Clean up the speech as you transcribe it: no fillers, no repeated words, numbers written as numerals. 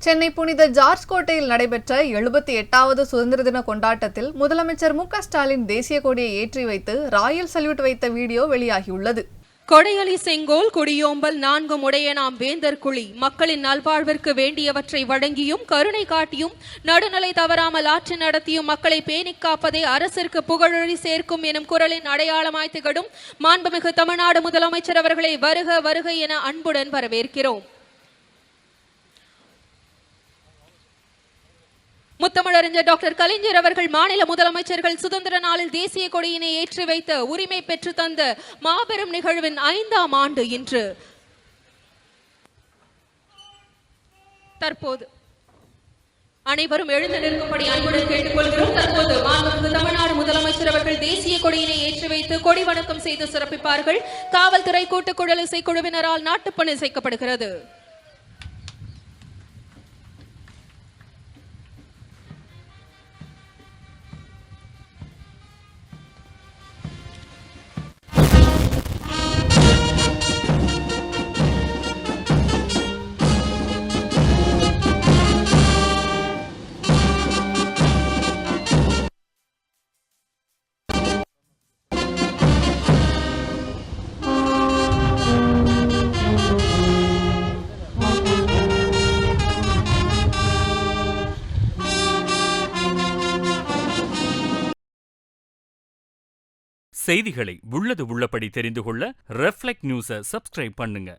சென்னை புனித ஜார்ஜ் கோட்டையில் நடைபெற்ற 78வது சுதந்திர தின கொண்டாட்டத்தில் முதலமைச்சர் மு.க.ஸ்டாலின் தேசிய கொடியை ஏற்றி வைத்து ராயல் சல்யூட் வைத்த வீடியோ வெளியாகியுள்ளது. கொடையலி செங்கோல் கொடியோம்பல் நான்கும் உடைய நாம் வேந்தர் குழி மக்களின் நல்வாழ்விற்கு வேண்டியவற்றை வழங்கியும் கருணை காட்டியும் நடுநிலை தவறாமல் ஆட்சி நடத்தியும் மக்களை பேணிக் காப்பதே அரசிற்கு புகழொழி சேர்க்கும் எனும் குரலின் அடையாளமாய் திகழும் மாண்புமிகு தமிழ்நாடு முதலமைச்சர் அவர்களை வருக வருக என அன்புடன் வரவேற்கிறோம். முத்தமிழறிஞர் டாக்டர் கலைஞர் அவர்கள் மாநில முதலமைச்சர்கள் சுதந்திர நாளில் தேசிய கொடியினை ஏற்றி வைத்த உரிமை பெற்று தந்த மாபெரும் நிகழ்வின் 5ஆம் ஆண்டு இன்று. தற்போது அனைவரும் எழுந்து நிற்கும்படி அன்புடன் கேட்டுக்கொள்கிறோம். தற்போது மாண்புமிகு தமிழ்நாடு முதலமைச்சர் அவர்கள் தேசிய கொடியினை ஏற்றி வைத்து கொடி வணக்கம் செய்து சிறப்பிப்பார்கள். காவல்துறை கூட்டுக்குழல் இசைக்குழுவினரால் நாட்டுப்பணி இசைக்கப்படுகிறது. செய்திகளை உள்ளது உள்ளபடி தெரிந்து கொள்ள ரெஃப்ளெக்ட் நியூஸை சப்ஸ்கிரைப் பண்ணுங்க.